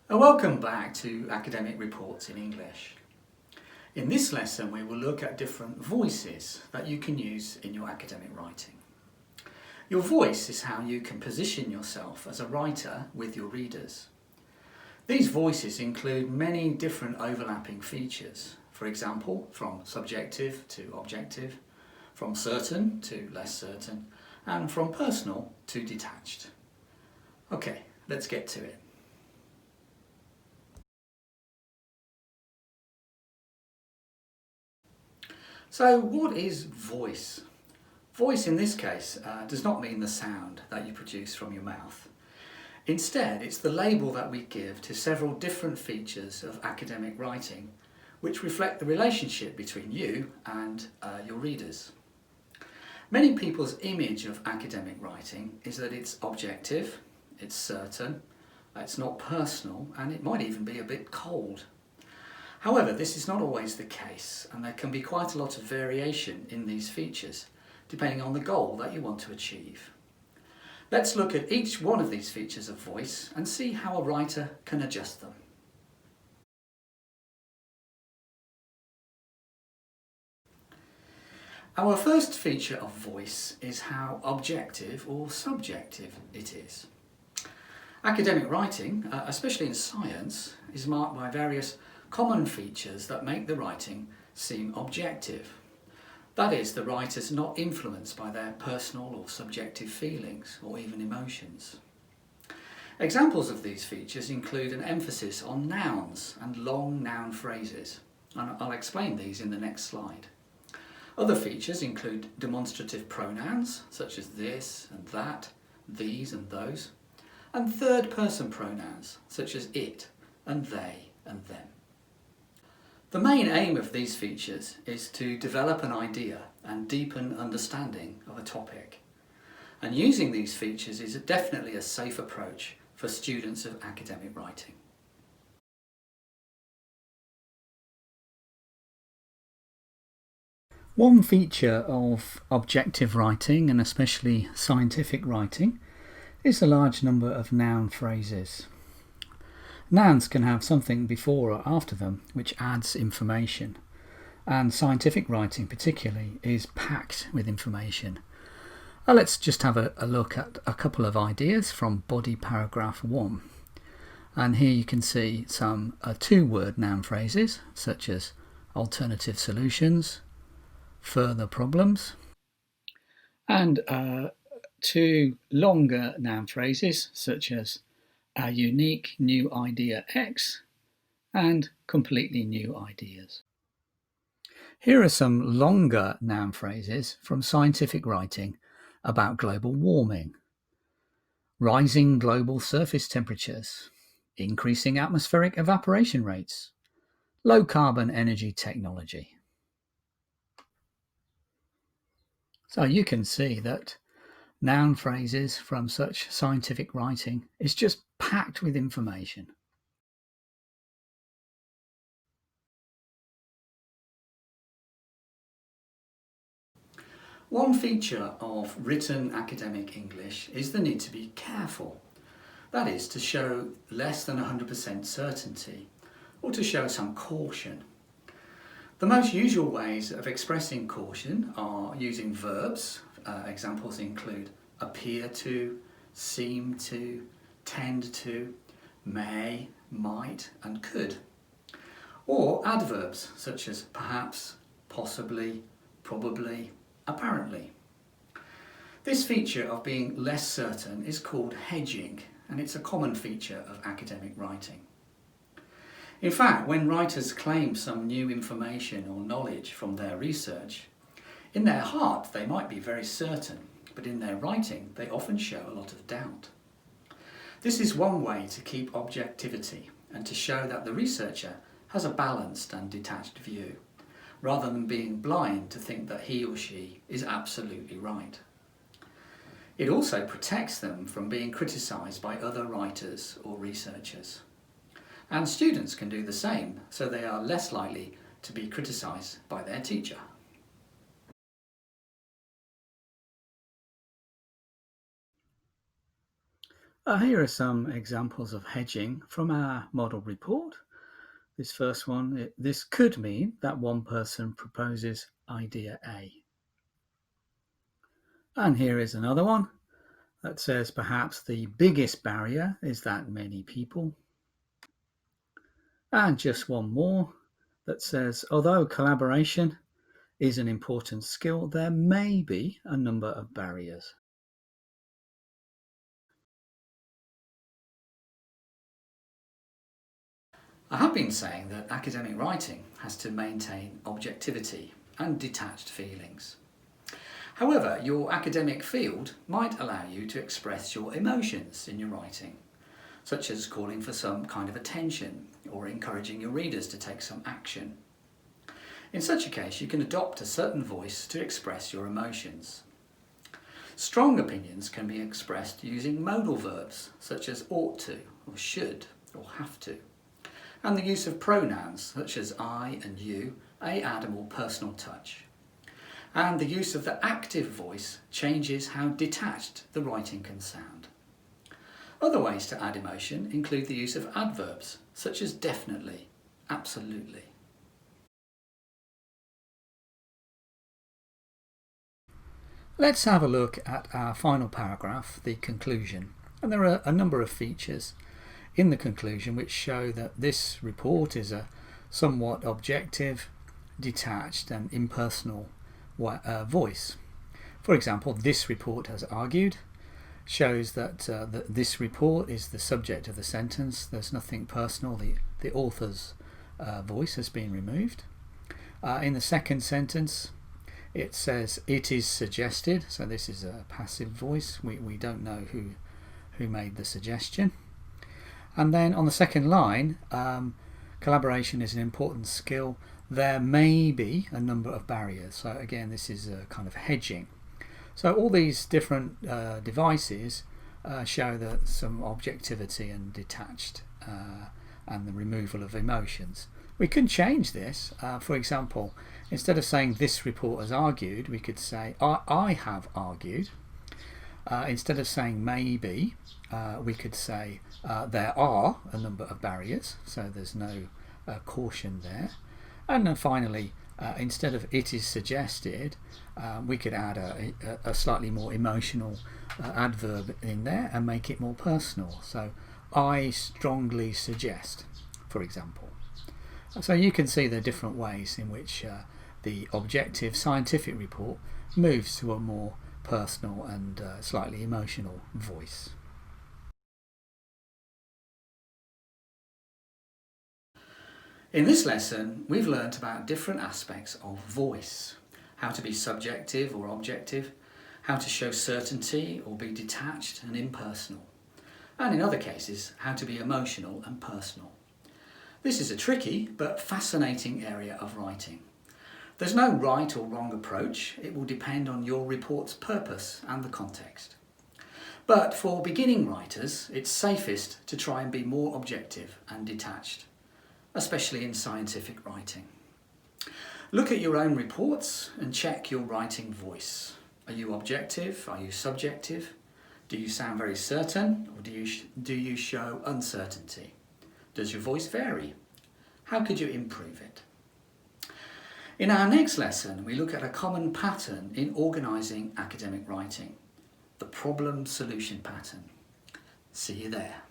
Welcome back to Academic Reports in English. In this lesson we will look at different voices that you can use in your academic writing. Your voice is how you can position yourself as a writer with your readers. These voices include many different overlapping features, for example from subjective to objective, from certain to less certain, and from personal to detached. Okay, let's get to it. So what is voice? Voice in this case does not mean the sound that you produce from your mouth. Instead, it's the label that we give to several different features of academic writing which reflect the relationship between you and your readers. Many people's image of academic writing is that it's objective, it's certain, it's not personal, and it might even be a bit cold. However, this is not always the case, and there can be quite a lot of variation in these features, depending on the goal that you want to achieve. Let's look at each one of these features of voice and see how a writer can adjust them. Our first feature of voice is how objective or subjective it is. Academic writing, especially in science, is marked by various common features that make the writing seem objective. That is, the writer's not influenced by their personal or subjective feelings or even emotions. Examples of these features include an emphasis on nouns and long noun phrases, and I'll explain these in the next slide. Other features include demonstrative pronouns such as this and that, these and those, and third-person pronouns such as it and they and them. The main aim of these features is to develop an idea and deepen understanding of a topic. And using these features is definitely a safe approach for students of academic writing. One feature of objective writing, and especially scientific writing, is the large number of noun phrases. Nouns can have something before or after them which adds information, and scientific writing particularly is packed with information. Let's just have a look at a couple of ideas from body paragraph 1. And here you can see some two-word noun phrases such as alternative solutions, further problems, and two longer noun phrases such as a unique new idea X and completely new ideas. Here are some longer noun phrases from scientific writing about global warming: rising global surface temperatures, increasing atmospheric evaporation rates, low carbon energy technology. So you can see that noun phrases from such scientific writing is just packed with information. One feature of written academic English is the need to be careful. That is, to show less than 100% certainty, or to show some caution. The most usual ways of expressing caution are using verbs. Examples include appear to, seem to, tend to, may, might, and could. Or adverbs such as perhaps, possibly, probably, apparently. This feature of being less certain is called hedging, and it's a common feature of academic writing. In fact, when writers claim some new information or knowledge from their research, in their heart they might be very certain, but in their writing they often show a lot of doubt. This is one way to keep objectivity and to show that the researcher has a balanced and detached view, rather than being blind to think that he or she is absolutely right. It also protects them from being criticised by other writers or researchers. And students can do the same, so they are less likely to be criticised by their teacher. Here are some examples of hedging from our model report. This first one, this could mean that one person proposes idea A. And here is another one that says perhaps the biggest barrier is that many people. And just one more that says, although collaboration is an important skill, there may be a number of barriers. I have been saying that academic writing has to maintain objectivity and detached feelings. However, your academic field might allow you to express your emotions in your writing, such as calling for some kind of attention or encouraging your readers to take some action. In such a case, you can adopt a certain voice to express your emotions. Strong opinions can be expressed using modal verbs such as ought to, or should, or have to, and the use of pronouns such as I and you add a more personal touch. And the use of the active voice changes how detached the writing can sound. Other ways to add emotion include the use of adverbs such as definitely, absolutely. Let's have a look at our final paragraph, the conclusion. And there are a number of features in the conclusion which show that this report is a somewhat objective, detached and impersonal voice. For example, this report has argued shows that this report is the subject of the sentence. There's nothing personal. The author's voice has been removed. In the second sentence, it says it is suggested. So this is a passive voice. We don't know who made the suggestion. And then on the second line, collaboration is an important skill. There may be a number of barriers. So again, this is a kind of hedging. So all these different devices show that some objectivity and detached and the removal of emotions. We can change this. For example, instead of saying this report has argued, we could say I have argued. Instead of saying maybe, we could say there are a number of barriers, so there's no caution there. And then finally, instead of it is suggested, we could add a slightly more emotional adverb in there and make it more personal. So I strongly suggest, for example. So you can see the different ways in which the objective scientific report moves to a more personal and slightly emotional voice. In this lesson, we've learnt about different aspects of voice, how to be subjective or objective, how to show certainty or be detached and impersonal, and in other cases, how to be emotional and personal. This is a tricky but fascinating area of writing. There's no right or wrong approach. It will depend on your report's purpose and the context. But for beginning writers, it's safest to try and be more objective and detached, especially in scientific writing. Look at your own reports and check your writing voice. Are you objective? Are you subjective? Do you sound very certain, or do you show uncertainty? Does your voice vary? How could you improve it? In our next lesson, we look at a common pattern in organising academic writing, the problem-solution pattern. See you there.